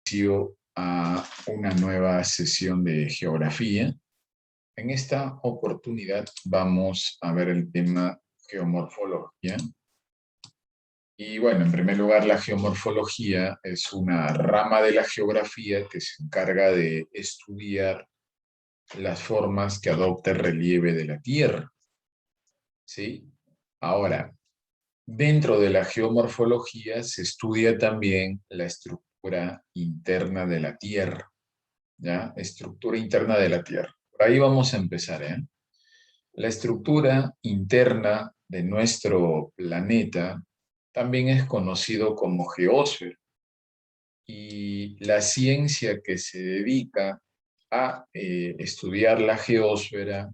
inicio a una nueva sesión de geografía. En esta oportunidad vamos a ver el tema geomorfología. Y bueno, en primer lugar, la geomorfología es una rama de la geografía que se encarga de estudiar las formas que adopta el relieve de la Tierra. ¿Sí? Ahora, dentro de la geomorfología se estudia también la estructura interna de la Tierra. ¿Ya? Estructura interna de la Tierra. Por ahí vamos a empezar, ¿eh? La estructura interna de nuestro planeta también es conocido como geósfera. Y la ciencia que se dedica a estudiar la geósfera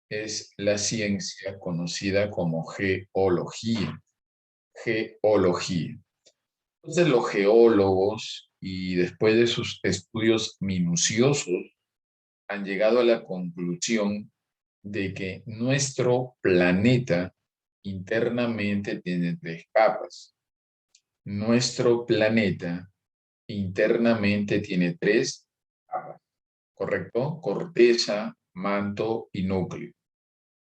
es la ciencia conocida como geología. Geología. Entonces los geólogos, y después de sus estudios minuciosos, han llegado a la conclusión de que nuestro planeta internamente tiene tres capas. Nuestro planeta internamente tiene tres capas, ¿correcto? Corteza, manto y núcleo.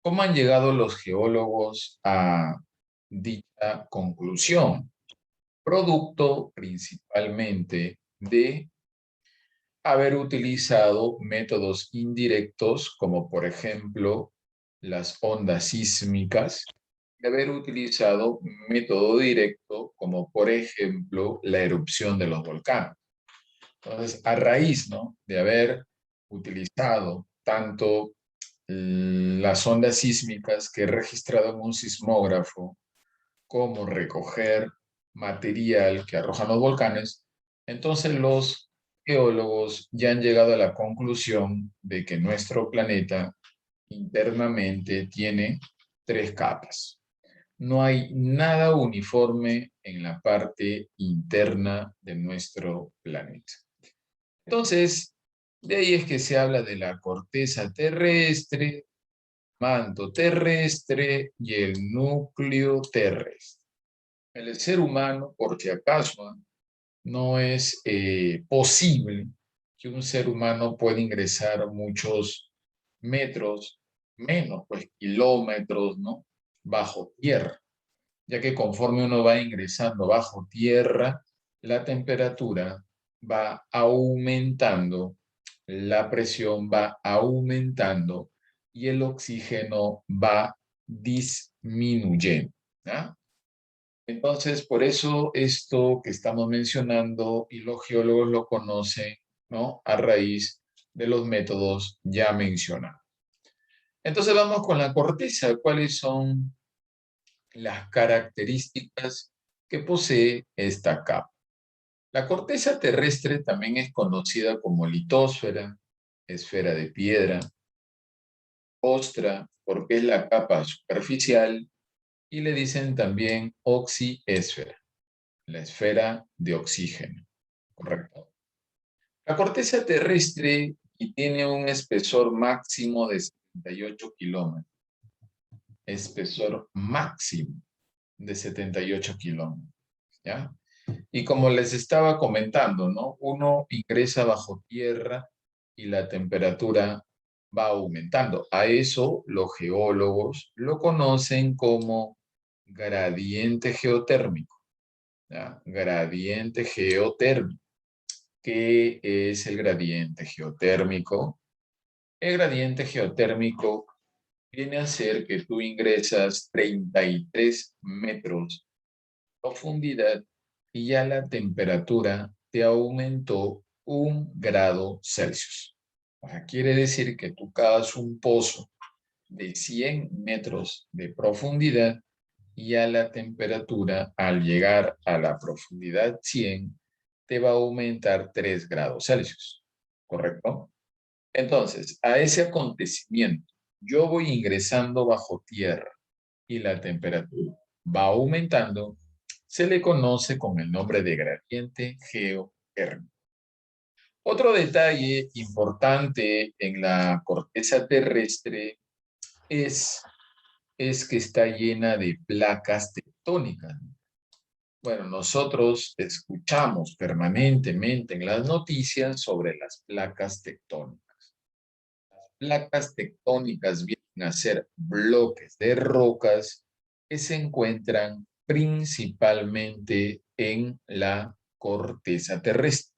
¿Cómo han llegado los geólogos a dicha conclusión? Producto principalmente de haber utilizado métodos indirectos, como por ejemplo las ondas sísmicas, y haber utilizado método directo, como por ejemplo la erupción de los volcanes. Entonces, a raíz, ¿no?, de haber utilizado tanto las ondas sísmicas que he registrado en un sismógrafo, como recoger material que arrojan los volcanes, entonces los geólogos ya han llegado a la conclusión de que nuestro planeta internamente tiene tres capas. No hay nada uniforme en la parte interna de nuestro planeta. Entonces, de ahí es que se habla de la corteza terrestre, manto terrestre y el núcleo terrestre. El ser humano, por si acaso, no es posible que un ser humano pueda ingresar muchos metros, menos pues kilómetros, ¿no?, bajo tierra, ya que conforme uno va ingresando bajo tierra, la temperatura va aumentando, la presión va aumentando y el oxígeno va disminuyendo, ¿ya? Entonces, por eso esto que estamos mencionando y los geólogos lo conocen, ¿no?, a raíz de los métodos ya mencionados. Entonces vamos con la corteza. ¿Cuáles son las características que posee esta capa? La corteza terrestre también es conocida como litósfera, esfera de piedra, ostra, porque es la capa superficial, y le dicen también oxiesfera, la esfera de oxígeno, ¿correcto? La corteza terrestre tiene un espesor máximo de 78 kilómetros, espesor máximo de 78 kilómetros, ¿ya? Y como les estaba comentando, ¿no?, uno ingresa bajo tierra y la temperatura va aumentando. A eso los geólogos lo conocen como gradiente geotérmico, ¿ya? Gradiente geotérmico. ¿Qué es el gradiente geotérmico? El gradiente geotérmico viene a ser que tú ingresas 33 metros de profundidad y ya la temperatura te aumentó 1 grado Celsius. O sea, quiere decir que tú cavas un pozo de 100 metros de profundidad y a la temperatura, al llegar a la profundidad 100, te va a aumentar 3 grados Celsius, ¿correcto? Entonces, a ese acontecimiento, yo voy ingresando bajo tierra y la temperatura va aumentando, se le conoce con el nombre de gradiente geotérmico. Otro detalle importante en la corteza terrestre es que está llena de placas tectónicas. Bueno, nosotros escuchamos permanentemente en las noticias sobre las placas tectónicas. Las placas tectónicas vienen a ser bloques de rocas que se encuentran principalmente en la corteza terrestre,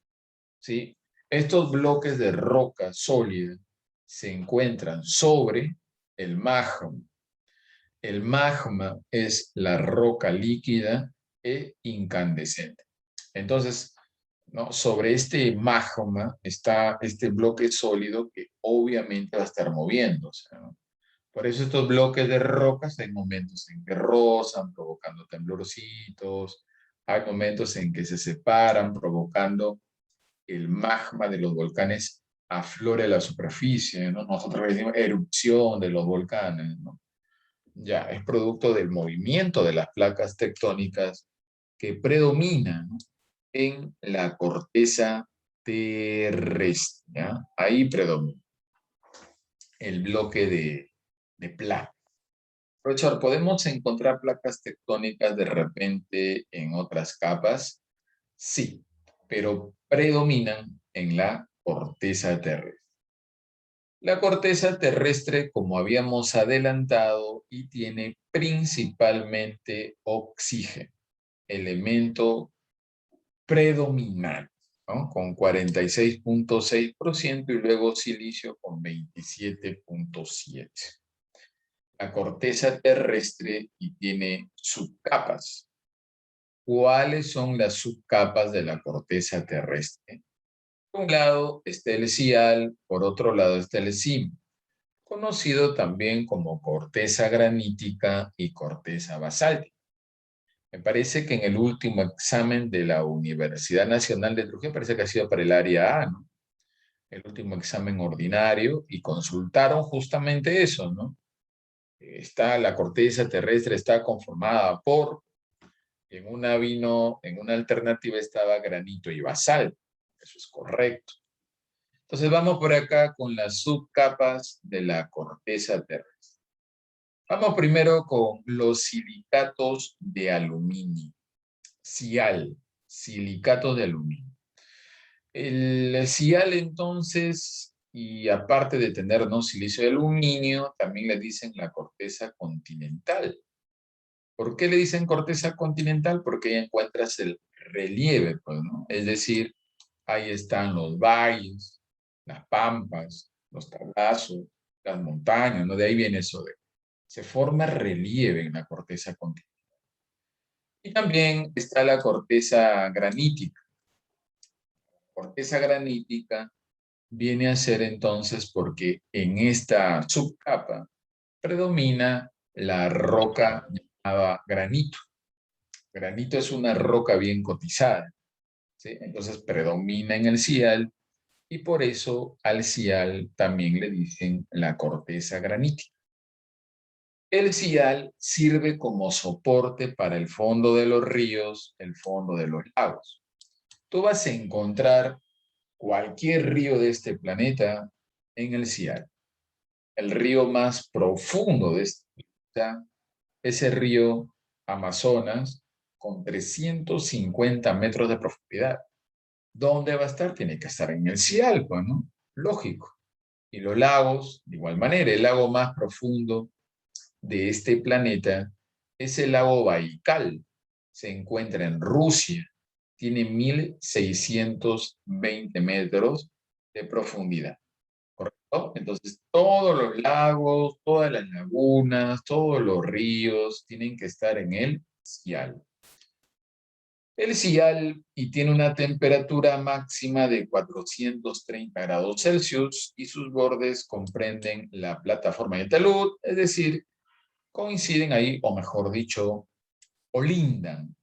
¿sí? Estos bloques de roca sólida se encuentran sobre el magma. El magma es la roca líquida e incandescente. Entonces, ¿no? Sobre este magma está este bloque sólido que obviamente va a estar moviéndose, ¿no? Por eso estos bloques de rocas hay momentos en que rozan, provocando temblorcitos, hay momentos en que se separan, provocando el magma de los volcanes aflore a la superficie, ¿no? Nosotros decimos erupción de los volcanes, ¿no? Ya, es producto del movimiento de las placas tectónicas que predominan, ¿no? En la corteza terrestre, ¿ya? Ahí predomina el bloque de placas. Profesor, ¿podemos encontrar placas tectónicas de repente en otras capas? Sí, pero predominan en la corteza terrestre. La corteza terrestre, como habíamos adelantado, y tiene principalmente oxígeno, elemento predominante, ¿no? Con 46.6% y luego silicio con 27.7%. La corteza terrestre y tiene subcapas. ¿Cuáles son las subcapas de la corteza terrestre? Por un lado está el sial, por otro lado está el sim, conocido también como corteza granítica y corteza basáltica. Me parece que en el último examen de la Universidad Nacional de Trujillo, parece que ha sido para el área A, ¿no? El último examen ordinario, y consultaron justamente eso, ¿no? La corteza terrestre está conformada por, en una alternativa estaba granito y basalto. Eso es correcto. Entonces vamos por acá con las subcapas de la corteza terrestre. Vamos primero con los silicatos de aluminio. Sial, silicatos de aluminio. El sial entonces, y aparte de tener, ¿no?, silicio de aluminio, también le dicen la corteza continental. ¿Por qué le dicen corteza continental? Porque ahí encuentras el relieve, pues, ¿no? Es decir, ahí están los valles, las pampas, los tablazos, las montañas, ¿no? De ahí viene eso de, se forma relieve en la corteza continental. Y también está la corteza granítica. Corteza granítica viene a ser entonces porque en esta subcapa predomina la roca llamada granito. Granito es una roca bien cotizada, ¿sí? Entonces predomina en el sial y por eso al sial también le dicen la corteza granítica. El sial sirve como soporte para el fondo de los ríos, el fondo de los lagos. Tú vas a encontrar cualquier río de este planeta en el sial. El río más profundo de este planeta es el río Amazonas, con 350 metros de profundidad. ¿Dónde va a estar? Tiene que estar en el Cial, pues, ¿no? Lógico. Y los lagos, de igual manera, el lago más profundo de este planeta es el lago Baikal. Se encuentra en Rusia. Tiene 1.620 metros de profundidad. ¿Correcto? Entonces, todos los lagos, todas las lagunas, todos los ríos tienen que estar en el Cial. El sial y tiene una temperatura máxima de 430 grados Celsius y sus bordes comprenden la plataforma de talud, es decir, coinciden ahí, o mejor dicho, colindan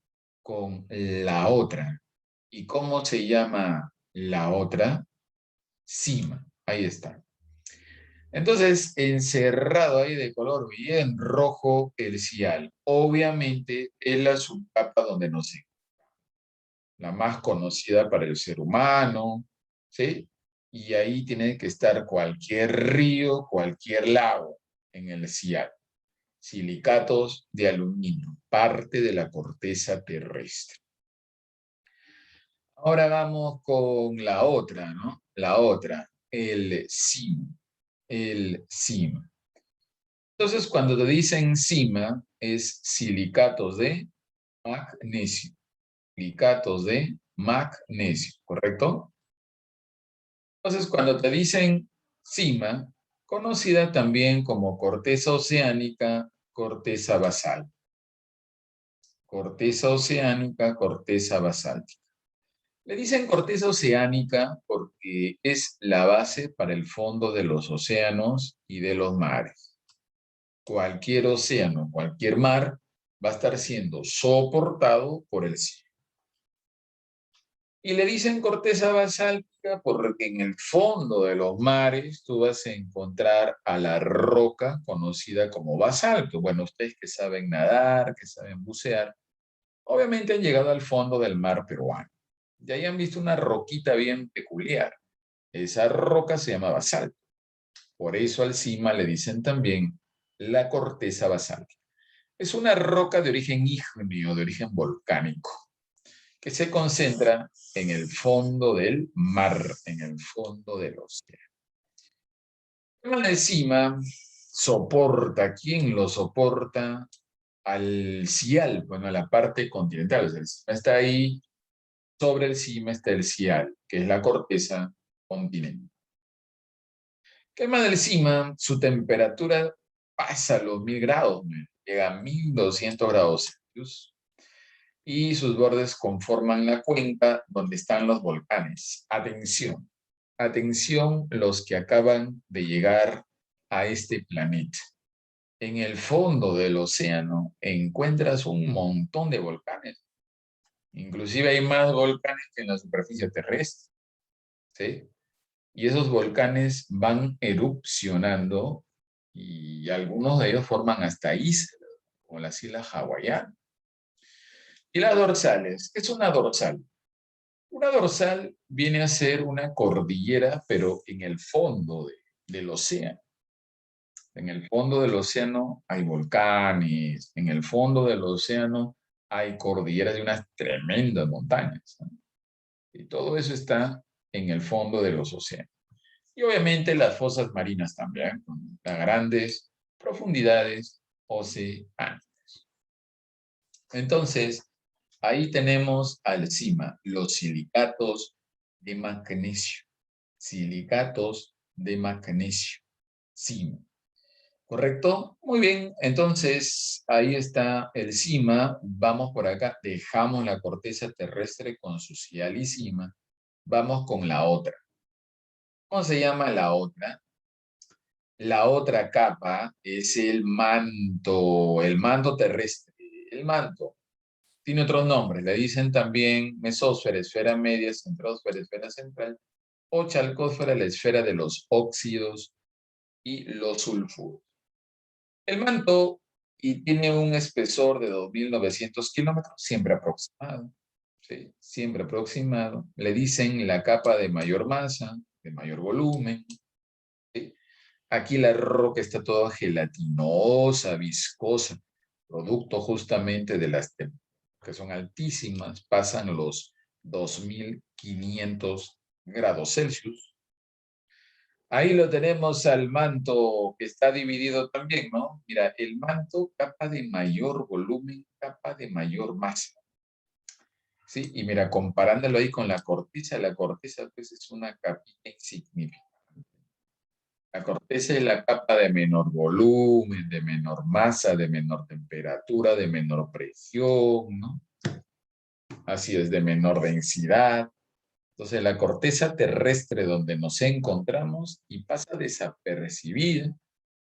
con la otra. ¿Y cómo se llama la otra? Cima. Ahí está. Entonces, encerrado ahí de color bien rojo el sial. Obviamente es la subcapa donde nos encontramos, la más conocida para el ser humano, ¿sí? Y ahí tiene que estar cualquier río, cualquier lago en el sial. Silicatos de aluminio, parte de la corteza terrestre. Ahora vamos con la otra, ¿no? La otra, el cima. El cima. Entonces, cuando te dicen cima, es silicatos de magnesio. Silicatos de magnesio, ¿correcto? Entonces, cuando te dicen cima, conocida también como corteza oceánica, corteza basáltica. Corteza oceánica, corteza basáltica. Le dicen corteza oceánica porque es la base para el fondo de los océanos y de los mares. Cualquier océano, cualquier mar va a estar siendo soportado por el cielo. Y le dicen corteza basáltica porque en el fondo de los mares tú vas a encontrar a la roca conocida como basalto. Bueno, ustedes que saben nadar, que saben bucear, obviamente han llegado al fondo del mar peruano. Y ahí han visto una roquita bien peculiar. Esa roca se llama basalto. Por eso al cima le dicen también la corteza basáltica. Es una roca de origen ígneo, de origen volcánico, que se concentra en el fondo del mar, en el fondo del océano. El cima soporta, ¿quién lo soporta? Al cial, bueno, a la parte continental. O sea, el cima está ahí, sobre el cima está el cial, que es la corteza continental. Quema del cima, su temperatura pasa los 1000 grados, llega a 1200 grados Celsius, y sus bordes conforman la cuenca donde están los volcanes. Atención, atención los que acaban de llegar a este planeta. En el fondo del océano encuentras un montón de volcanes. Inclusive hay más volcanes que en la superficie terrestre, ¿sí? Y esos volcanes van erupcionando y algunos de ellos forman hasta islas, como las islas hawaianas. Y las dorsales, ¿qué es una dorsal? Una dorsal viene a ser una cordillera, pero en el fondo del océano. En el fondo del océano hay volcanes, en el fondo del océano hay cordilleras de unas tremendas montañas, ¿no? Y todo eso está en el fondo de los océanos. Y obviamente las fosas marinas también, con las grandes profundidades oceánicas. Entonces, ahí tenemos al cima los silicatos de magnesio. Silicatos de magnesio. Cima. ¿Correcto? Muy bien. Entonces, ahí está el cima. Vamos por acá. Dejamos la corteza terrestre con su cial y cima. Vamos con la otra. ¿Cómo se llama la otra? La otra capa es el manto terrestre. El manto tiene otros nombres. Le dicen también mesósfera, esfera media, centrósfera, esfera central, o chalcósfera, la esfera de los óxidos y los sulfuros. El manto y tiene un espesor de 2.900 kilómetros, siempre aproximado. ¿Sí? Siempre aproximado. Le dicen la capa de mayor masa, de mayor volumen. ¿Sí? Aquí la roca está toda gelatinosa, viscosa, producto justamente de las temperaturas que son altísimas, pasan los 2500 grados Celsius. Ahí lo tenemos al manto que está dividido también, ¿no? Mira, el manto, capa de mayor volumen, capa de mayor masa. Sí, y mira, comparándolo ahí con la corteza pues es una capita insignificante. La corteza es la capa de menor volumen, de menor masa, de menor temperatura, de menor presión, ¿no? Así es, de menor densidad. Entonces, la corteza terrestre donde nos encontramos y pasa desapercibida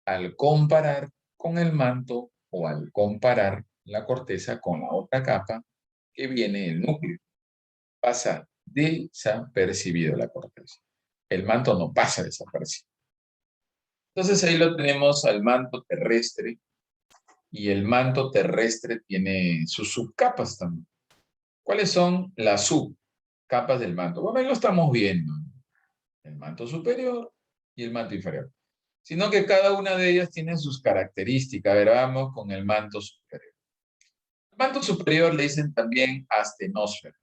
al comparar con el manto o al comparar la corteza con la otra capa que viene el núcleo. Pasa desapercibido la corteza. El manto no pasa desapercibido. Entonces ahí lo tenemos al manto terrestre y el manto terrestre tiene sus subcapas también. ¿Cuáles son las subcapas del manto? Bueno, ahí lo estamos viendo. El manto superior y el manto inferior. sino que cada una de ellas tiene sus características. A ver, vamos con el manto superior. El manto superior le dicen también astenosfera.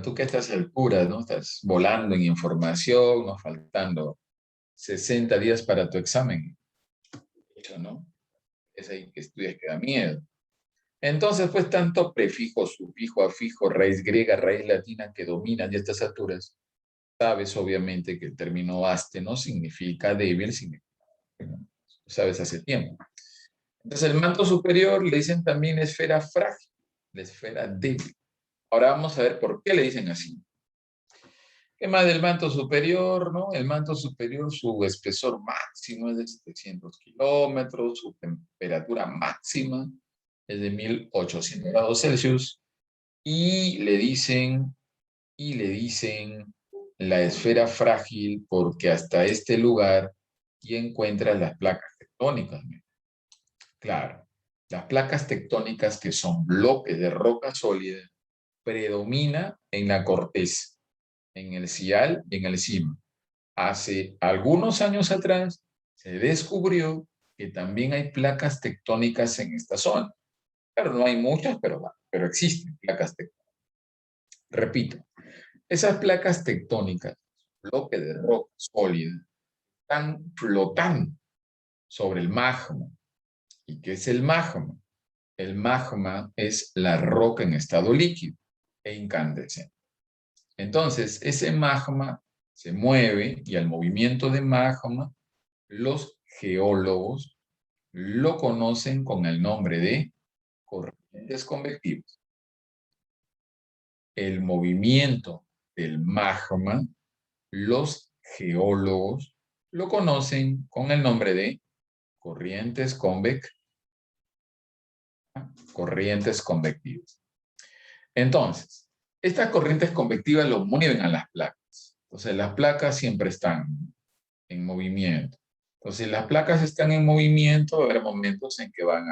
Tú que estás al pura, ¿no? Estás volando en información, ¿no? Faltando 60 días para tu examen. Eso, ¿no? Es ahí que estudias que da miedo. Entonces, pues, tanto prefijo, sufijo, afijo, raíz griega, raíz latina que dominan ya estas alturas, sabes obviamente que el término aste no significa débil, significa, ¿no? Sabes hace tiempo. Entonces, el manto superior le dicen también esfera frágil, la esfera débil. Ahora vamos a ver por qué le dicen así. ¿Qué más del manto superior, no? El manto superior, su espesor máximo es de 700 kilómetros, su temperatura máxima es de 1800 grados Celsius, y le dicen la esfera frágil porque hasta este lugar y encuentras las placas tectónicas. Claro, las placas tectónicas que son bloques de roca sólida predomina en la corteza, en el cial y en el cima. Hace algunos años atrás se descubrió que también hay placas tectónicas en esta zona. Claro, no hay muchas, pero existen placas tectónicas. Repito, esas placas tectónicas, bloques de roca sólida, están flotando sobre el magma. ¿Y qué es el magma? El magma es la roca en estado líquido e incandescente. Entonces, ese magma se mueve y al movimiento de magma, los geólogos lo conocen con el nombre de corrientes convectivas. El movimiento del magma, los geólogos lo conocen con el nombre de corrientes convectivas. Entonces, estas corrientes convectivas lo mueven a las placas. Entonces, las placas siempre están en movimiento. Entonces, las placas están en movimiento, va a haber momentos en que van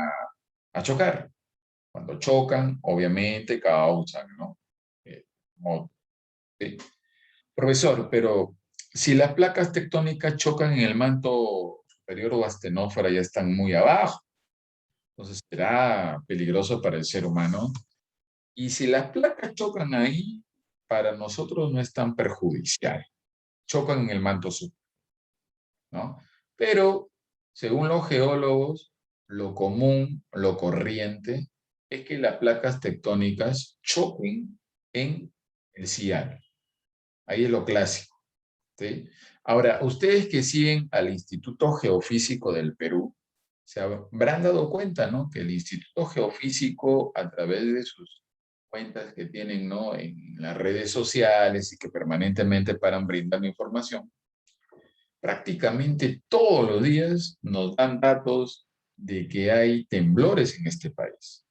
a chocar. Cuando chocan, obviamente causan, ¿no? ¿Sí? Profesor, pero si las placas tectónicas chocan en el manto superior o astenósfera, ya están muy abajo. Entonces, será peligroso para el ser humano. Y si las placas chocan ahí, para nosotros no es tan perjudicial. Chocan en el manto superior, ¿no? Pero, según los geólogos, lo común, lo corriente, es que las placas tectónicas choquen en el cielo. Ahí es lo clásico, ¿sí? Ahora, ustedes que siguen al Instituto Geofísico del Perú, se habrán dado cuenta, ¿no? Que el Instituto Geofísico, a través de sus cuentas que tienen, ¿no? En las redes sociales y que permanentemente paran brindando información, prácticamente todos los días nos dan datos de que hay temblores en este país.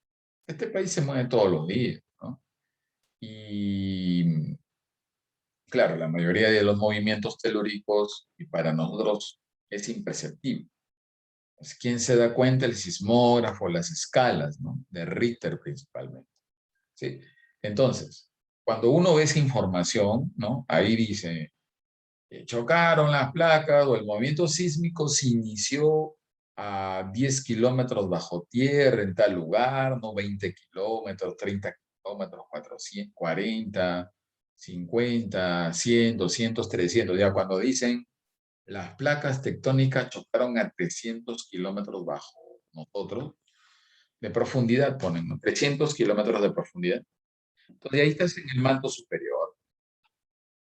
Este país se mueve todos los días, ¿no? Y claro, la mayoría de los movimientos telúricos y para nosotros es imperceptible. Pues, ¿quién se da cuenta? El sismógrafo, las escalas, ¿no? De Richter principalmente, ¿sí? Entonces, cuando uno ve esa información, ¿no? Ahí dice, chocaron las placas o el movimiento sísmico se inició a 10 kilómetros bajo tierra en tal lugar, no 20 kilómetros, 30 kilómetros, 440, 50, 100, 200, 300. Ya cuando dicen las placas tectónicas chocaron a 300 kilómetros bajo nosotros, de profundidad ponen, ¿no? 300 kilómetros de profundidad. Entonces ahí estás en el manto superior.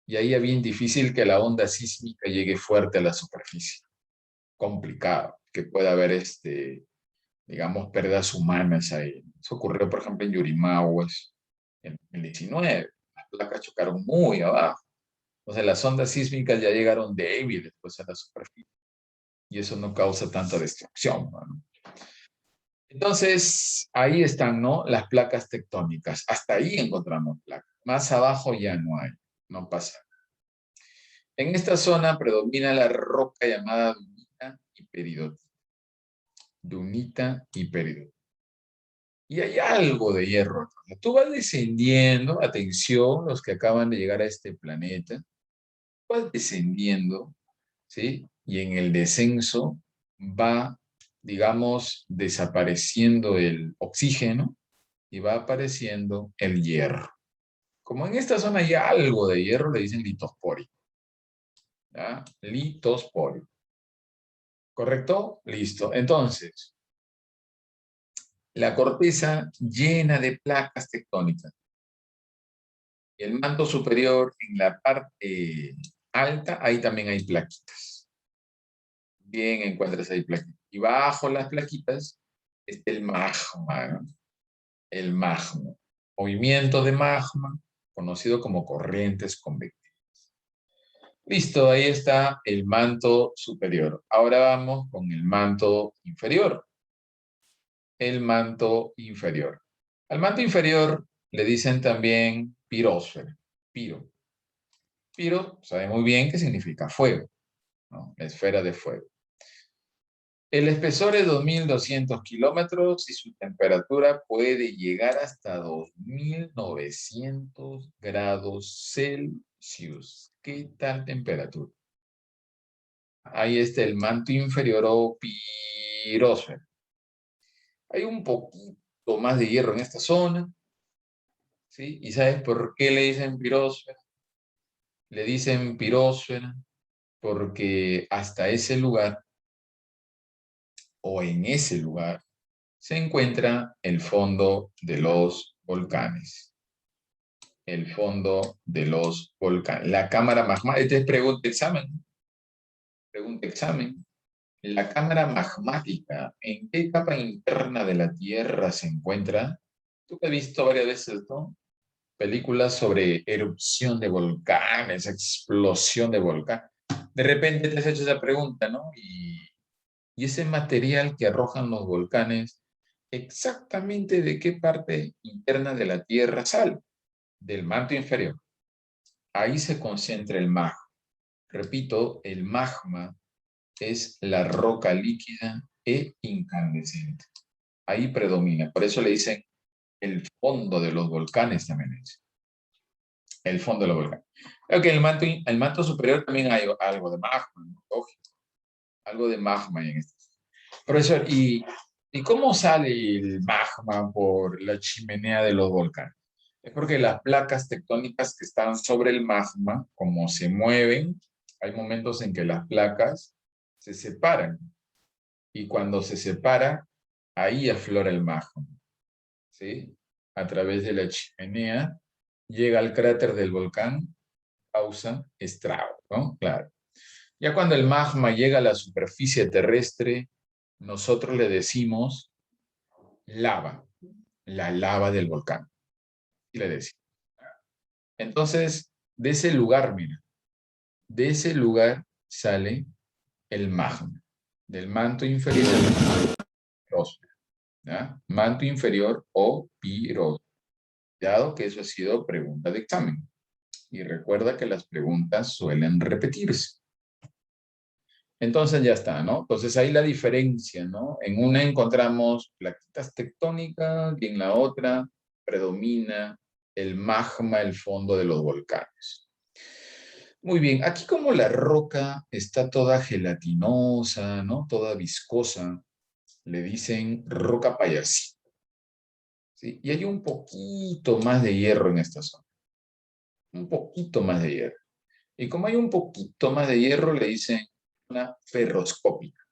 Y ahí es bien difícil que la onda sísmica llegue fuerte a la superficie. Complicado, que pueda haber, digamos, pérdidas humanas ahí. Eso ocurrió, por ejemplo, en Yurimaguas en el 19. Las placas chocaron muy abajo. Entonces las ondas sísmicas ya llegaron débiles pues, a la superficie. Y eso no causa tanta destrucción, ¿no? Entonces, ahí están, ¿no? Las placas tectónicas. Hasta ahí encontramos placas. Más abajo ya no hay. No pasa. En esta zona predomina la roca llamada dunita y peridotita. Dunita y peridotita. Y hay algo de hierro acá. Tú vas descendiendo, atención, los que acaban de llegar a este planeta, vas descendiendo, ¿sí? y en el descenso va, digamos, desapareciendo el oxígeno y va apareciendo el hierro. Como en esta zona hay algo de hierro, le dicen litospórico. ¿Ya? Litospórico. ¿Correcto? Listo. Entonces, la corteza llena de placas tectónicas. El manto superior, en la parte alta, ahí también hay plaquitas. Bien, encuentras ahí plaquitas. Y bajo las plaquitas está el magma, ¿no? El magma. Movimiento de magma, conocido como corrientes convectivas. Listo, ahí está el manto superior. Ahora vamos con el manto inferior. El manto inferior. Al manto inferior le dicen también pirósfera. Piro. Piro sabe muy bien qué significa fuego, ¿no? La esfera de fuego. El espesor es 2.200 kilómetros y su temperatura puede llegar hasta 2.900 grados Celsius. ¿Qué tal temperatura? Ahí está el manto inferior o pirósfera. Hay un poquito más de hierro en esta zona, ¿sí? ¿Y sabes por qué le dicen pirósfera? Le dicen pirósfera porque hasta ese lugar o en ese lugar se encuentra el fondo de los volcanes. El fondo de los volcanes. La cámara magmática. Este es pregunta examen. Pregunta examen. La cámara magmática, ¿en qué capa interna de la Tierra se encuentra? Tú que has visto varias veces, ¿no? Películas sobre erupción de volcanes, explosión de volcán. De repente te has hecho esa pregunta, ¿no? Y ese material que arrojan los volcanes, ¿exactamente de qué parte interna de la Tierra sale? Del manto inferior. Ahí se concentra el magma. Repito, el magma es la roca líquida e incandescente. Ahí predomina. Por eso le dicen el fondo de los volcanes también es. El fondo de los volcanes. Creo que el manto superior también hay algo de magma, ¿no? Lógico. Algo de magma en este. Profesor, ¿y cómo sale el magma por la chimenea de los volcanes? Es porque las placas tectónicas que están sobre el magma, como se mueven, hay momentos en que las placas se separan. Y cuando se separa, ahí aflora el magma, ¿sí? A través de la chimenea, llega al cráter del volcán, causa estrago, ¿no? Claro. Ya cuando el magma llega a la superficie terrestre, nosotros le decimos lava, la lava del volcán. Y le decimos. Entonces, de ese lugar, mira, de ese lugar sale el magma, del manto inferior, pirósfera, ¿ya? Manto inferior o pirósfera. Dado que eso ha sido pregunta de examen. Y recuerda que las preguntas suelen repetirse. Entonces ya está, ¿no? Entonces ahí la diferencia, ¿no? En una encontramos plaquitas tectónicas y en la otra predomina el magma, el fondo de los volcanes. Muy bien, aquí como la roca está toda gelatinosa, ¿no? Toda viscosa, le dicen roca payasita, ¿sí? Y hay un poquito más de hierro en esta zona, un poquito más de hierro. Y como hay un poquito más de hierro, le dicen zona ferroscópica.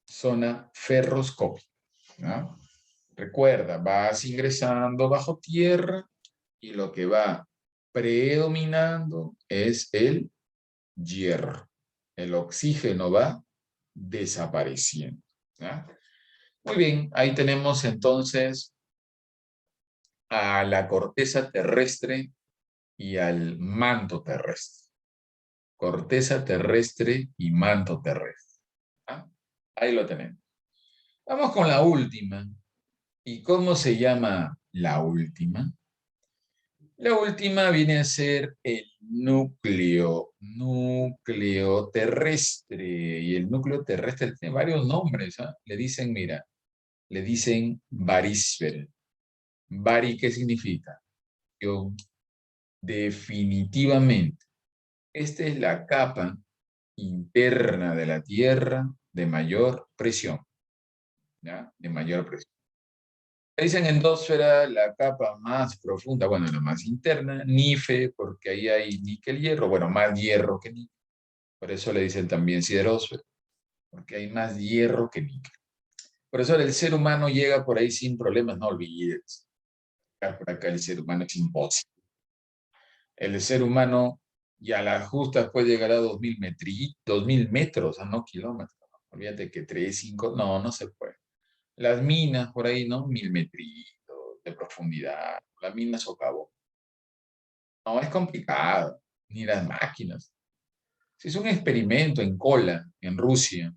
Zona ferroscópica, ¿no? Recuerda, vas ingresando bajo tierra y lo que va predominando es el hierro. El oxígeno va desapareciendo, ¿ya? Muy bien, ahí tenemos entonces a la corteza terrestre y al manto terrestre. Corteza terrestre y manto terrestre. ¿Ah? Ahí lo tenemos. Vamos con la última. ¿Y cómo se llama la última? La última viene a ser el núcleo terrestre. Y el núcleo terrestre tiene varios nombres, ¿ah? Le dicen, mira, le dicen barísfera. Bari, ¿qué significa? Yo, definitivamente, esta es la capa interna de la Tierra de mayor presión, ¿ya? De mayor presión. Dicen endosfera, la capa más profunda, bueno, la más interna, NIFE, porque ahí hay níquel hierro, bueno, más hierro que níquel. Por eso le dicen también siderósfera, porque hay más hierro que níquel. Por eso el ser humano llega por ahí sin problemas, no olvides. Por acá el ser humano es imposible. El ser humano y a las justas puede llegar a 2000 metros, a no kilómetros. Olvídate que 3, 5, no, no se puede. Las minas por ahí, ¿no? 1000 metritos de profundidad. La mina socavó. No, es complicado. Ni las máquinas. Se hizo un experimento en Kola, en Rusia,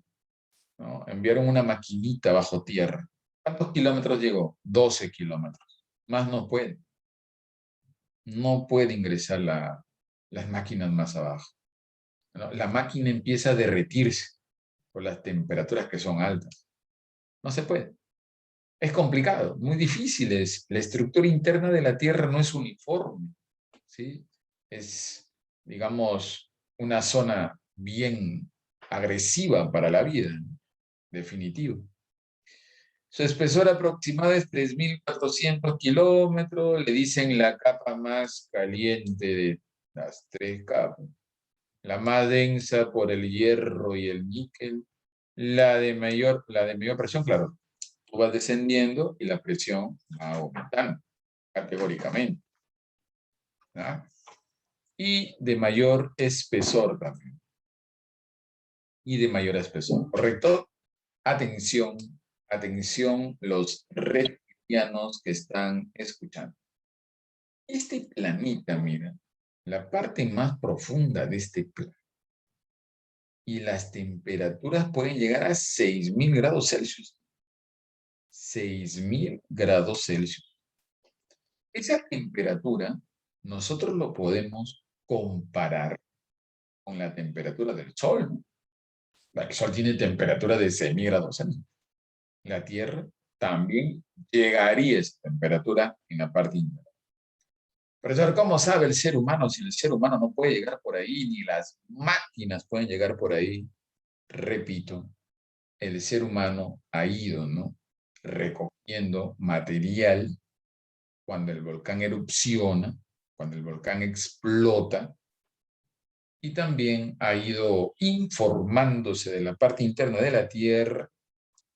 ¿no? Enviaron una maquinita bajo tierra. ¿Cuántos kilómetros llegó? 12 kilómetros. Más no puede. No puede ingresar las máquinas más abajo, ¿no? La máquina empieza a derretirse por las temperaturas que son altas. No se puede. Es complicado, muy difícil. La estructura interna de la Tierra no es uniforme, ¿sí? Es, digamos, una zona bien agresiva para la vida, ¿no? Definitivo. Su espesor aproximado es 3400 kilómetros, le dicen la capa más caliente de las 3 capas, la más densa por el hierro y el níquel, la de mayor presión, claro, tú vas descendiendo y la presión va aumentando categóricamente, ¿no? Y de mayor espesor también, y de mayor espesor, ¿correcto? Atención, atención los reptilianos que están escuchando. Este planeta, mira, la parte más profunda de este planeta, y las temperaturas pueden llegar a 6000 grados Celsius. 6000 grados Celsius. Esa temperatura nosotros lo podemos comparar con la temperatura del Sol, ¿no? El Sol tiene temperatura de 6000 grados Celsius. La Tierra también llegaría a esa temperatura en la parte interna. Profesor, ¿cómo sabe el ser humano si el ser humano no puede llegar por ahí, ni las máquinas pueden llegar por ahí? Repito, el ser humano ha ido, ¿no?, recogiendo material cuando el volcán erupciona, cuando el volcán explota, y también ha ido informándose de la parte interna de la Tierra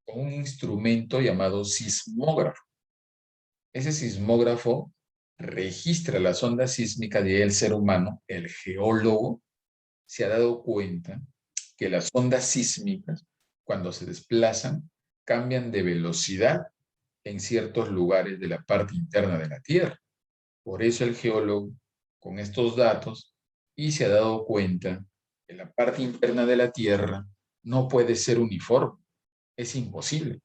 con un instrumento llamado sismógrafo. Ese sismógrafo registra las ondas sísmicas y el ser humano, el geólogo, se ha dado cuenta que las ondas sísmicas, cuando se desplazan, cambian de velocidad en ciertos lugares de la parte interna de la Tierra. Por eso el geólogo, con estos datos, y se ha dado cuenta que la parte interna de la Tierra no puede ser uniforme. Es imposible.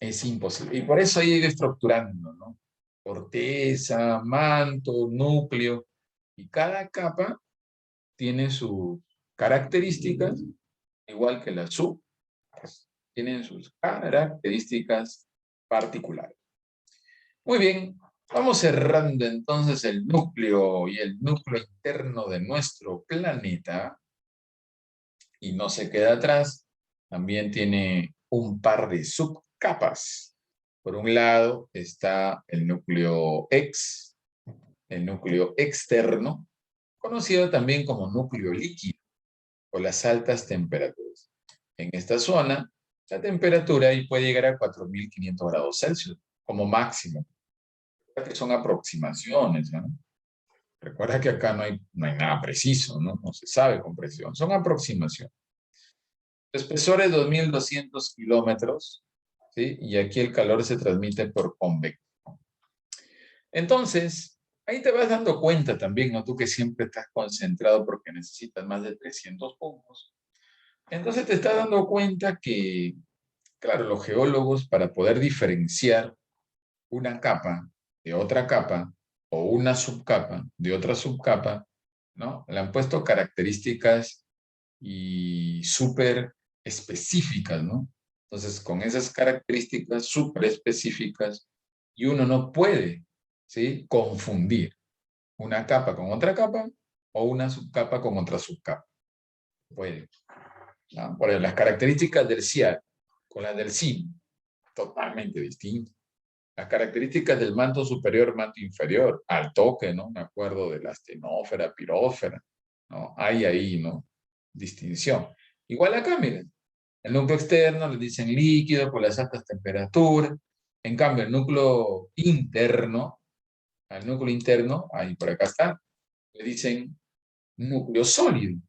Es imposible. Y por eso ha ido estructurando, ¿no? Corteza, manto, núcleo, y cada capa tiene sus características, igual que las sub, pues, tienen sus características particulares. Muy bien, vamos cerrando entonces el núcleo y el núcleo interno de nuestro planeta, y no se queda atrás, también tiene un par de subcapas. Por un lado está el núcleo el núcleo externo, conocido también como núcleo líquido, por las altas temperaturas. En esta zona, la temperatura ahí puede llegar a 4500 grados Celsius como máximo. Que son aproximaciones, ¿no? Recuerda que acá no hay nada preciso, ¿no? No se sabe con precisión, son aproximaciones. El espesor es 2200 kilómetros, ¿sí? Y aquí el calor se transmite por convección. Entonces, ahí te vas dando cuenta también, ¿no? Tú que siempre estás concentrado porque necesitas más de 300 puntos. Entonces te estás dando cuenta que, claro, los geólogos, para poder diferenciar una capa de otra capa o una subcapa de otra subcapa, ¿no?, le han puesto características y súper específicas, ¿no? Entonces, con esas características súper específicas, y uno no puede, ¿sí?, confundir una capa con otra capa o una subcapa con otra subcapa. Puede, ¿no? Por las características del CIAR con las del CIN, totalmente distintas. Las características del manto superior, manto inferior, al toque, ¿no? Me acuerdo de la astenósfera, pirósfera, ¿no? Hay ahí, ¿no? Distinción. Igual acá, miren, el núcleo externo le dicen líquido por las altas temperaturas. En cambio, el núcleo interno, al núcleo interno, ahí por acá está, le dicen núcleo sólido.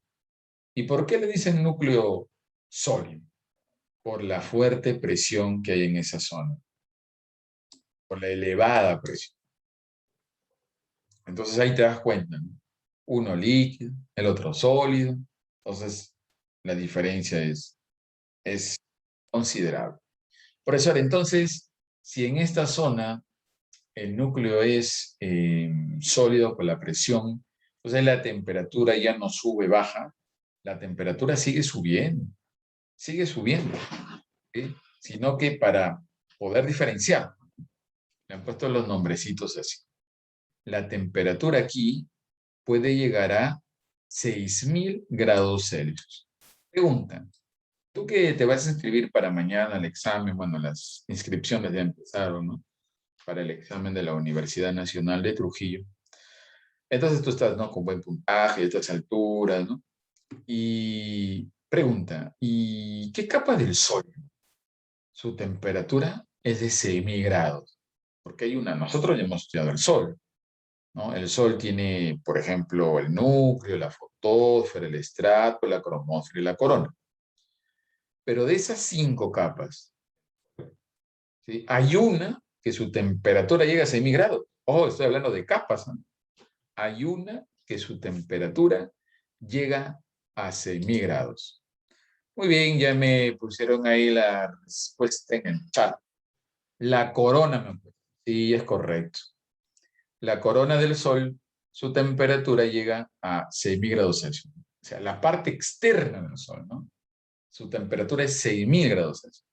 ¿Y por qué le dicen núcleo sólido? Por la fuerte presión que hay en esa zona, por la elevada presión. Entonces ahí te das cuenta, ¿no? Uno líquido, el otro sólido. Entonces la diferencia es considerable. Profesor, entonces, si en esta zona el núcleo es sólido por la presión, entonces la temperatura ya no sube, baja, la temperatura sigue subiendo, ¿sí? Sino que para poder diferenciar, le han puesto los nombrecitos así. La temperatura aquí puede llegar a 6.000 grados Celsius. Pregunta, tú que te vas a inscribir para mañana al examen, bueno, las inscripciones ya empezaron, ¿no? Para el examen de la Universidad Nacional de Trujillo. Entonces tú estás, ¿no? Con buen puntaje, a estas alturas, ¿no? Y pregunta, ¿y qué capa del Sol? Su temperatura es de 6.000 grados. Porque hay una, nosotros ya hemos estudiado el Sol, ¿no? El Sol tiene, por ejemplo, el núcleo, la fotosfera, el estrato, la cromosfera y la corona. Pero de esas 5 capas, ¿sí? Hay una que su temperatura llega a 6.000 grados. Oh, estoy hablando de capas, ¿no? Hay una que su temperatura llega a 6.000 grados. Muy bien, ya me pusieron ahí la respuesta en el chat. La corona, me acuerdo. Sí, es correcto. La corona del Sol, su temperatura llega a 6.000 grados Celsius. O sea, la parte externa del Sol, ¿no? Su temperatura es 6.000 grados Celsius.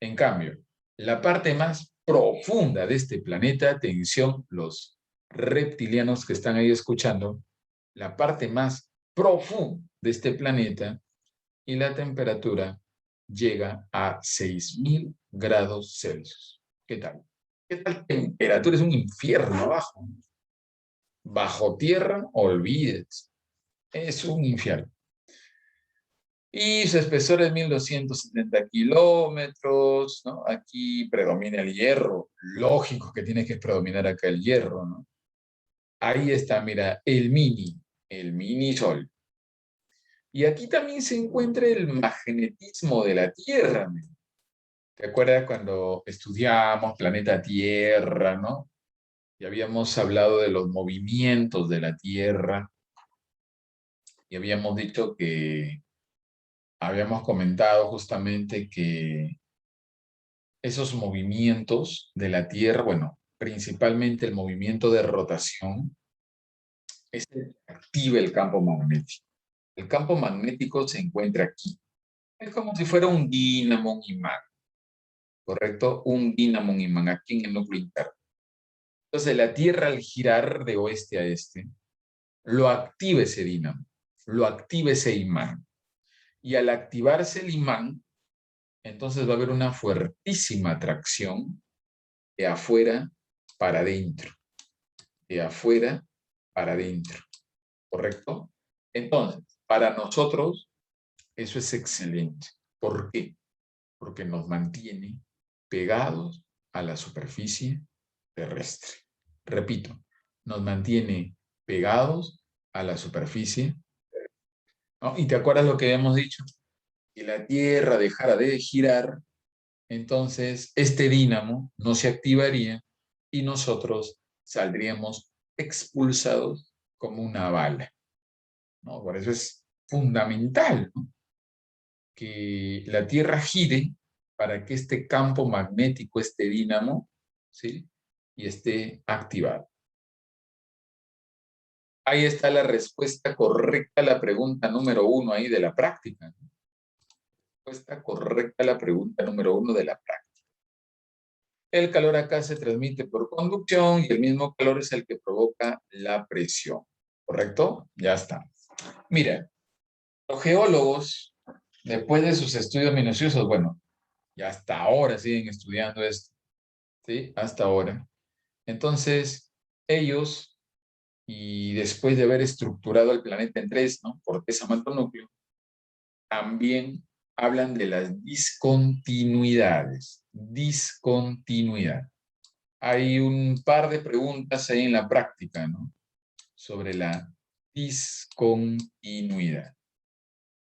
En cambio, la parte más profunda de este planeta, atención, los reptilianos que están ahí escuchando, la parte más profunda de este planeta y la temperatura llega a 6.000 grados Celsius. ¿Qué tal? ¿Qué tal temperatura? Es un infierno abajo. Bajo tierra, olvídate. Es un infierno. Y su espesor es 1.270 kilómetros, ¿no? Aquí predomina el hierro. Lógico que tiene que predominar acá el hierro, ¿no? Ahí está, mira, el mini sol. Y aquí también se encuentra el magnetismo de la Tierra. ¿Te acuerdas cuando estudiamos planeta Tierra, no? Y habíamos hablado de los movimientos de la Tierra y habíamos dicho que habíamos comentado justamente que esos movimientos de la Tierra, bueno, principalmente el movimiento de rotación, es el que activa el campo magnético. El campo magnético se encuentra aquí. Es como si fuera un dínamo, un imán, ¿correcto? Un dínamo, un imán, aquí en el núcleo interno. Entonces, la Tierra al girar de oeste a este, lo activa ese dínamo, lo activa ese imán. Y al activarse el imán, entonces va a haber una fuertísima atracción de afuera para adentro, de afuera para adentro, ¿correcto? Entonces, para nosotros, eso es excelente. ¿Por qué? Porque nos mantiene pegados a la superficie terrestre. Repito, nos mantiene pegados a la superficie, ¿no? Y te acuerdas lo que habíamos dicho, que la Tierra dejara de girar, entonces este dínamo no se activaría y nosotros saldríamos expulsados como una bala, ¿no? Por eso es fundamental, ¿no? Que la Tierra gire para que este campo magnético, este dínamo, ¿sí? Y esté activado. Ahí está la respuesta correcta a la pregunta número 1 ahí de la práctica. Respuesta correcta a la pregunta número 1 de la práctica. El calor acá se transmite por conducción y el mismo calor es el que provoca la presión. ¿Correcto? Ya está. Mira, Los geólogos, después de sus estudios minuciosos, bueno, ya hasta ahora siguen estudiando esto, ¿sí? Hasta ahora. Entonces, ellos, y después de haber estructurado el planeta en tres, ¿no? Corteza, manto, núcleo, también hablan de las discontinuidades. Discontinuidad. Hay un par de preguntas ahí en la práctica, ¿no? Sobre la discontinuidad.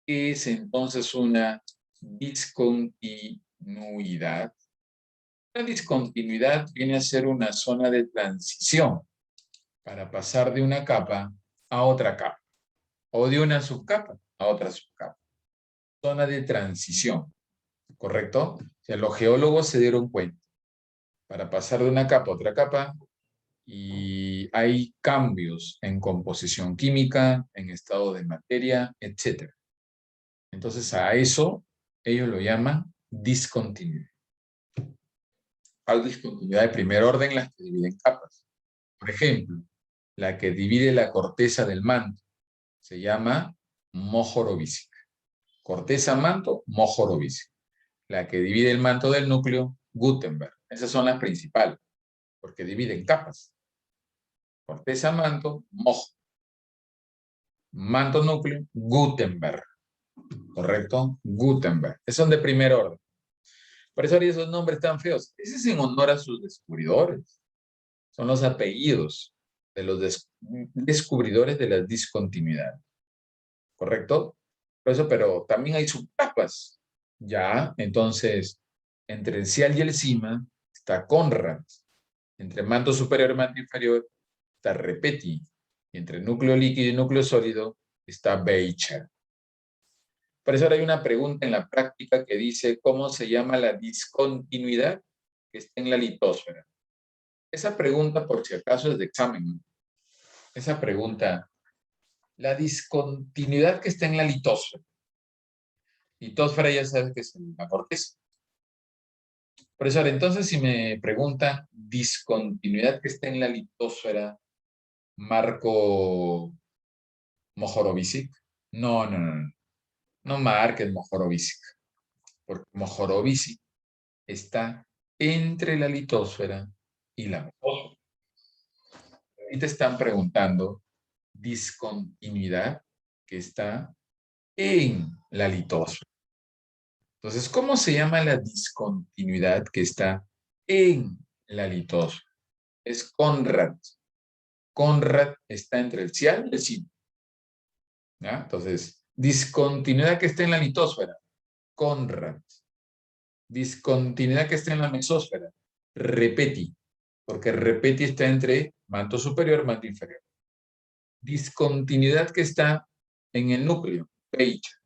¿Qué es entonces una discontinuidad? La discontinuidad viene a ser una zona de transición para pasar de una capa a otra capa o de una subcapa a otra subcapa. Zona de transición, ¿correcto? O sea, los geólogos se dieron cuenta para pasar de una capa a otra capa y hay cambios en composición química, en estado de materia, etc. Entonces a eso ellos lo llaman discontinuidad. Hay discontinuidad de primer orden, las que dividen capas. Por ejemplo, la que divide la corteza del manto se llama mojorovícica. Corteza, manto, mojorovícica. La que divide el manto del núcleo, Gutenberg. Esas son las principales, porque dividen capas. Corteza, manto, mojo. Manto, núcleo, Gutenberg. ¿Correcto? Gutenberg. Esos son de primer orden. Por eso hay esos nombres tan feos. Ese es en honor a sus descubridores. Son los apellidos de los descubridores de la discontinuidad. ¿Correcto? Por eso, pero también hay subcapas. Ya, entonces, entre el cial y el cima está Conrad. Entre manto superior y manto inferior está Repeti. Y entre núcleo líquido y núcleo sólido está Beecher. Por eso ahora hay una pregunta en la práctica que dice, ¿cómo se llama la discontinuidad que está en la litósfera? Esa pregunta, por si acaso, es de examen, ¿no? Esa pregunta, la discontinuidad que está en la litósfera. Litósfera ya sabes que es la corteza. Por eso ahora, entonces, si me pregunta discontinuidad que está en la litósfera, ¿marco Mohorovicic? No, no, no, no. No marques Mohorovicic, porque Mohorovicic está entre la litósfera y la mesósfera. Y te están preguntando discontinuidad que está en la litósfera. Entonces, ¿cómo se llama la discontinuidad que está en la litósfera? Es Conrad. Conrad está entre el cial y el cima. ¿Ya? Entonces, discontinuidad que está en la litosfera, Conrad. Discontinuidad que está en la mesósfera, Repeti, porque Repeti está entre manto superior y manto inferior. Discontinuidad que está en el núcleo, Beecher.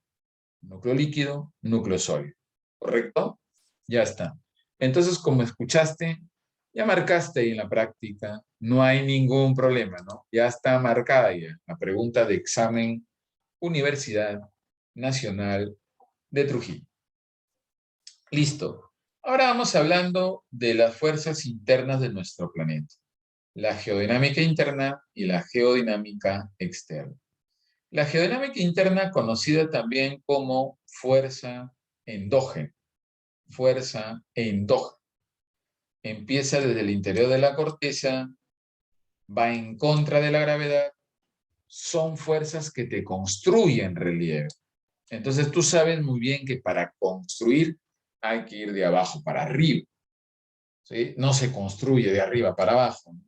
Núcleo líquido, núcleo sólido. ¿Correcto? Ya está. Entonces, como escuchaste, ya marcaste ahí en la práctica, no hay ningún problema, ¿no? Ya está marcada ya la pregunta de examen Universidad Nacional de Trujillo. Listo. Ahora vamos hablando de las fuerzas internas de nuestro planeta. La geodinámica interna y la geodinámica externa. La geodinámica interna, conocida también como fuerza endógena. Fuerza endógena. Empieza desde el interior de la corteza, va en contra de la gravedad, son fuerzas que te construyen relieve. Entonces tú sabes muy bien que para construir hay que ir de abajo para arriba. ¿Sí? No se construye de arriba para abajo, ¿no?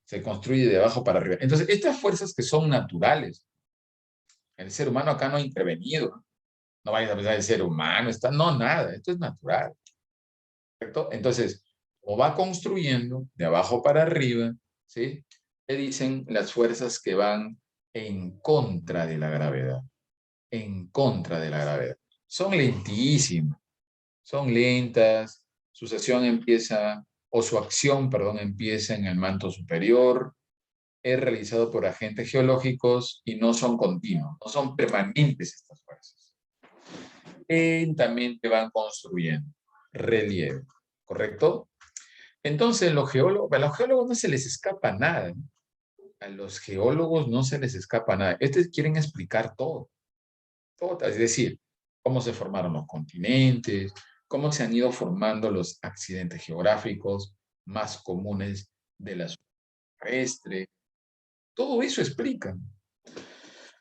Se construye de abajo para arriba. Entonces, estas fuerzas que son naturales, el ser humano acá no ha intervenido. No vayas a pensar el ser humano, está, no, nada, esto es natural. ¿Correcto? Entonces, o va construyendo de abajo para arriba, ¿sí? Le dicen las fuerzas que van en contra de la gravedad. En contra de la gravedad. Son lentísimas, son lentas, su sesión empieza, o su acción, perdón, empieza en el manto superior, es realizado por agentes geológicos y no son continuos, no son permanentes estas fuerzas. Lentamente van construyendo relieve, ¿correcto? Entonces, a los geólogos no se les escapa nada, ¿no? A los geólogos no se les escapa nada. Estos quieren explicar todo. Todas, es decir, cómo se formaron los continentes, cómo se han ido formando los accidentes geográficos más comunes de la terrestre. Todo eso explica.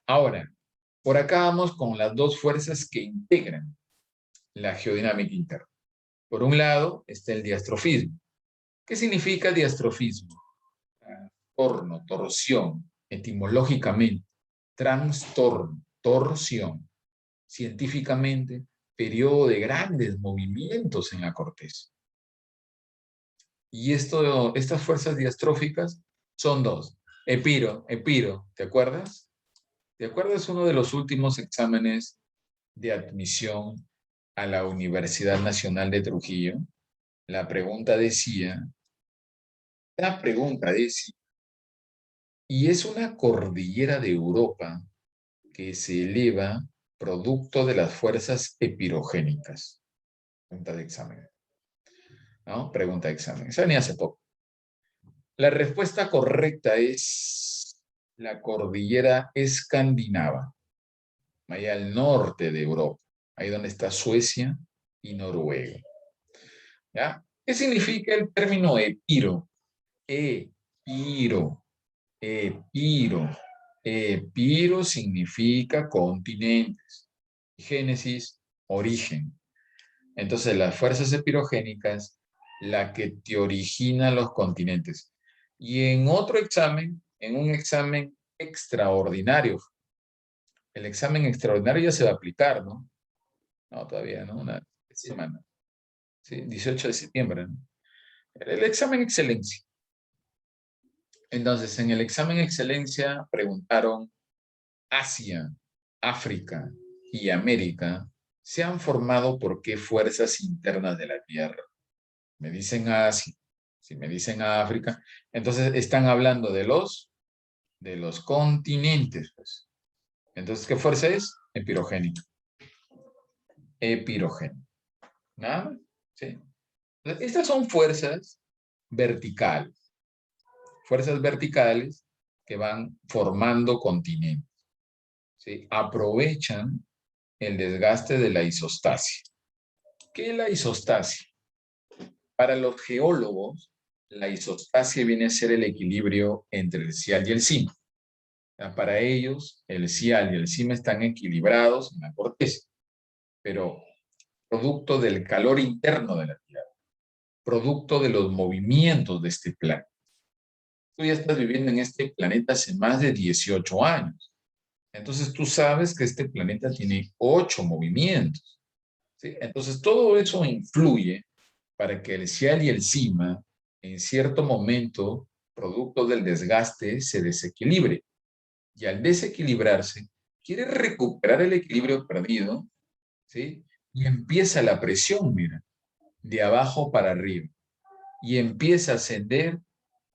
Ahora, por acá vamos con las dos fuerzas que integran la geodinámica interna. Por un lado está el diastrofismo. ¿Qué significa diastrofismo? Trastorno, torsión, etimológicamente, trastorno, torsión, científicamente, periodo de grandes movimientos en la corteza. Y estas fuerzas diastróficas son dos. Epiro, ¿te acuerdas? ¿Te acuerdas uno de los últimos exámenes de admisión a la Universidad Nacional de Trujillo? La pregunta decía, y es una cordillera de Europa que se eleva producto de las fuerzas epirogénicas. Pregunta de examen. ¿No? Pregunta de examen. Esa venía hace poco. La respuesta correcta es la cordillera escandinava, allá al norte de Europa, ahí donde está Suecia y Noruega. ¿Ya? ¿Qué significa el término epiro? Epiro, epiro. Epiro significa continentes. Génesis, origen. Entonces, las fuerzas epirogénicas, la que te origina los continentes. Y en otro examen, en un examen extraordinario, el examen extraordinario ya se va a aplicar, ¿no? No, todavía, ¿no? Una semana. Sí, 18 de septiembre, ¿no? El examen excelencia. Entonces, en el examen excelencia preguntaron Asia, África y América se han formado por qué fuerzas internas de la Tierra. Me dicen Asia, si me dicen África, entonces están hablando de los continentes. Pues. Entonces, ¿qué fuerza es? Epirogénica. Epirogénica. ¿Nada más? ¿Sí? Estas son fuerzas verticales que van formando continentes. ¿Sí? Aprovechan el desgaste de la isostasia. ¿Qué es la isostasia? Para los geólogos, la isostasia viene a ser el equilibrio entre el cial y el cima. Para ellos, el cial y el cima están equilibrados en la corteza, pero producto del calor interno de la Tierra, producto de los movimientos de este planeta. Tú ya estás viviendo en este planeta hace más de 18 años. Entonces tú sabes que este planeta tiene 8 movimientos. ¿Sí? Entonces todo eso influye para que el cial y el cima, en cierto momento, producto del desgaste, se desequilibre. Y al desequilibrarse, quiere recuperar el equilibrio perdido, ¿sí? Y empieza la presión, mira, de abajo para arriba. Y empieza a ascender,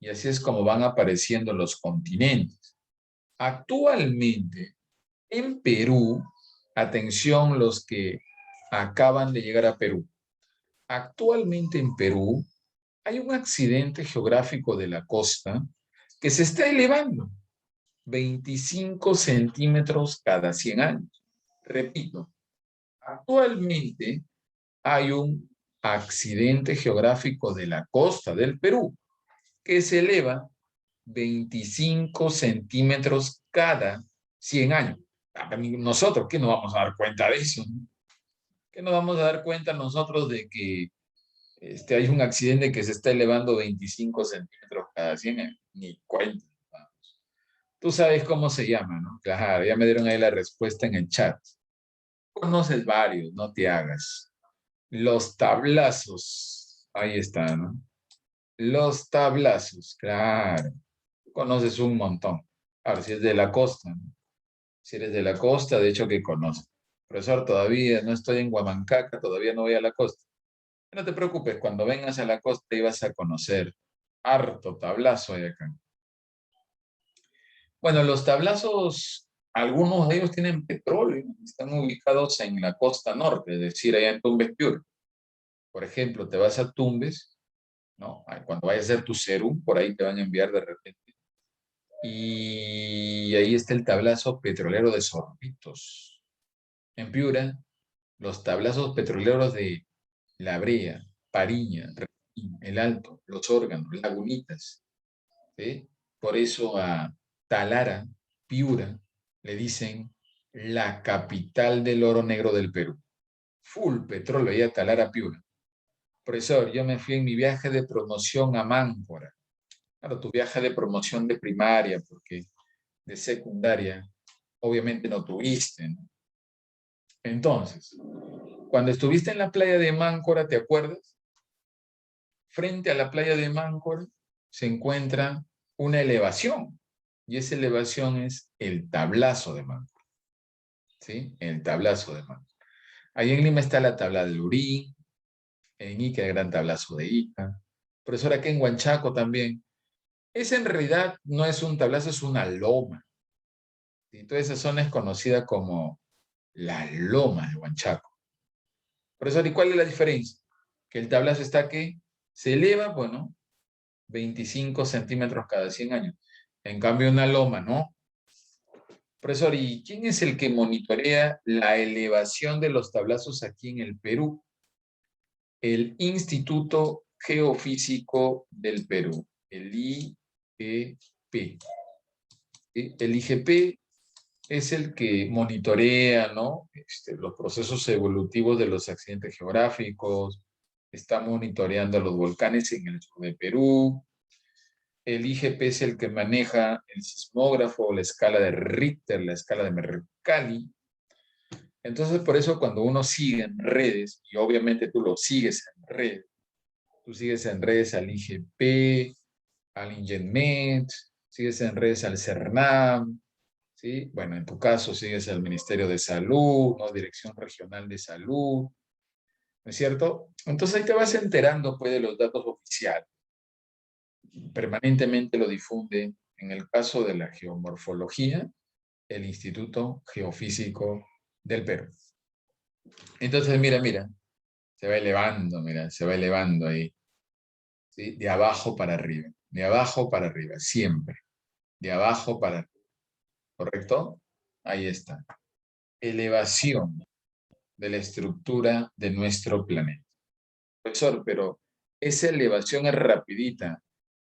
y así es como van apareciendo los continentes. Actualmente, en Perú, atención los que acaban de llegar a Perú, actualmente en Perú hay un accidente geográfico de la costa que se está elevando 25 centímetros cada 100 años. Repito, actualmente hay un accidente geográfico de la costa del Perú que se eleva 25 centímetros cada 100 años. Nosotros, ¿qué nos vamos a dar cuenta de eso? ¿Qué nos vamos a dar cuenta nosotros de que hay un accidente que se está elevando 25 centímetros cada 100 años? Ni cuenta. Tú sabes cómo se llama, ¿no? Claro, ya me dieron ahí la respuesta en el chat. Conoces varios, no te hagas. Los tablazos. Ahí está, ¿no? Los tablazos, claro. Conoces un montón. Claro, si es de la costa, ¿no? Si eres de la costa, de hecho que conoces. Profesor, todavía no estoy en Huamancaca, todavía no voy a la costa. No te preocupes, cuando vengas a la costa ibas a conocer. Harto tablazo hay acá. Bueno, los tablazos, algunos de ellos tienen petróleo, están ubicados en la costa norte, es decir, allá en Tumbes Piura. Por ejemplo, te vas a Tumbes, ¿no? Cuando vayas a hacer tu serum, por ahí te van a enviar de repente. Y ahí está el tablazo petrolero de Sorbitos. En Piura, los tablazos petroleros de La Brea, Pariña, Requín, El Alto, Los Órganos, Lagunitas, ¿sí? Por eso a Talara, Piura, le dicen la capital del oro negro del Perú. Full petróleo ahí a Talara, Piura. Profesor, yo me fui en mi viaje de promoción a Máncora. Claro, tu viaje de promoción de primaria, porque de secundaria, obviamente no tuviste, ¿no? Entonces, cuando estuviste en la playa de Máncora, ¿te acuerdas? Frente a la playa de Máncora se encuentra una elevación, y esa elevación es el Tablazo de Máncora, ¿sí? El Tablazo de Máncora. Ahí en Lima está la Tabla del Urí, en Ica el Gran Tablazo de Ica. Profesor, aquí en Huanchaco también. Esa en realidad no es un tablazo, es una loma. Y toda esa zona es conocida como la loma de Huanchaco. Profesor, ¿y cuál es la diferencia? Que el tablazo está que se eleva, bueno, 25 centímetros cada 100 años. En cambio, una loma, ¿no? Profesor, ¿y quién es el que monitorea la elevación de los tablazos aquí en el Perú? El Instituto Geofísico del Perú, el IGP. El IGP es el que monitorea, ¿no? Los procesos evolutivos de los accidentes geográficos, está monitoreando los volcanes en el sur de Perú. El IGP es el que maneja el sismógrafo, la escala de Richter, la escala de Mercalli. Entonces, por eso cuando uno sigue en redes, y obviamente tú lo sigues en redes, tú sigues en redes al IGP, al INGENMET, sigues en redes al CERNAM, ¿sí? Bueno, en tu caso sigues al Ministerio de Salud, ¿no? Dirección Regional de Salud, ¿no es cierto? Entonces ahí te vas enterando, pues, de los datos oficiales. Permanentemente lo difunde, en el caso de la geomorfología, el Instituto Geofísico del Perú. Entonces, mira, se va elevando, mira, se va elevando ahí, ¿sí? De abajo para arriba, de abajo para arriba, siempre, de abajo para arriba, ¿correcto? Ahí está. Elevación de la estructura de nuestro planeta. Profesor, pero esa elevación es rapidita.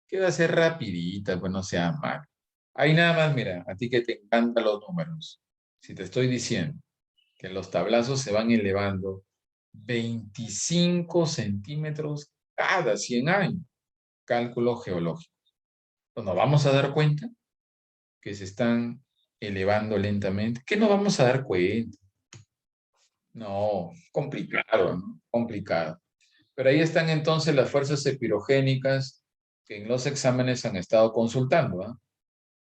¿Qué va a ser rapidita? Pues no sea mal. Ahí nada más, mira, a ti que te encantan los números. Si te estoy diciendo que los tablazos se van elevando 25 centímetros cada 100 años, cálculo geológico. Pues nos vamos a dar cuenta que se están elevando lentamente. ¿Qué nos vamos a dar cuenta? No, complicado, ¿no? Complicado. Pero ahí están entonces las fuerzas epirogénicas que en los exámenes han estado consultando, ¿ah?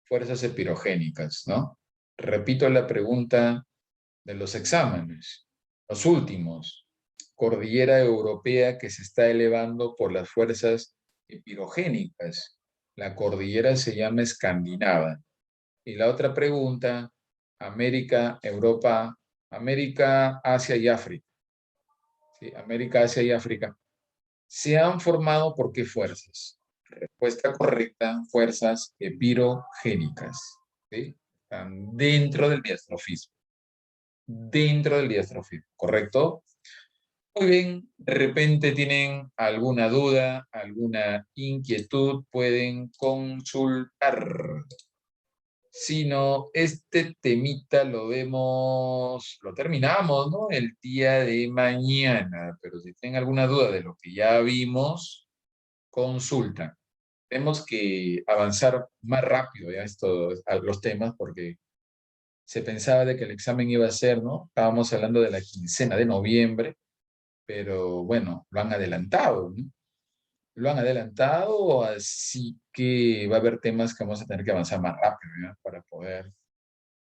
Fuerzas epirogénicas, ¿no? Repito la pregunta de los exámenes. Los últimos. Cordillera Europea que se está elevando por las fuerzas epirogénicas. La cordillera se llama Escandinava. Y la otra pregunta, América, Europa, América, Asia y África. ¿Sí? América, Asia y África. ¿Se han formado por qué fuerzas? Respuesta correcta, fuerzas epirogénicas. ¿Sí? Están dentro del diastrofismo. Dentro del diastrofismo, ¿correcto? Muy bien, de repente tienen alguna duda, alguna inquietud, pueden consultar. Si no, este temita lo vemos, lo terminamos, ¿no? El día de mañana, pero si tienen alguna duda de lo que ya vimos, consulta. Tenemos que avanzar más rápido ya estos, a los temas porque se pensaba de que el examen iba a ser, ¿no? Estábamos hablando de la quincena de noviembre, pero bueno, lo han adelantado, ¿no? Lo han adelantado, así que va a haber temas que vamos a tener que avanzar más rápido, ¿ya? Para poder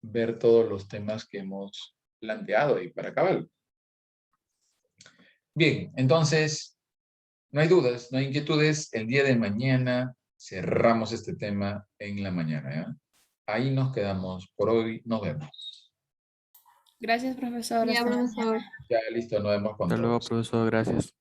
ver todos los temas que hemos planteado y para acabar. Bien, entonces, no hay dudas, no hay inquietudes. El día de mañana cerramos este tema en la mañana, ¿ya? Ahí nos quedamos por hoy. Nos vemos. Gracias, profesor. Ya, Hasta profesor. Ya listo, nos vemos con Hasta luego, todos. profesor. Gracias.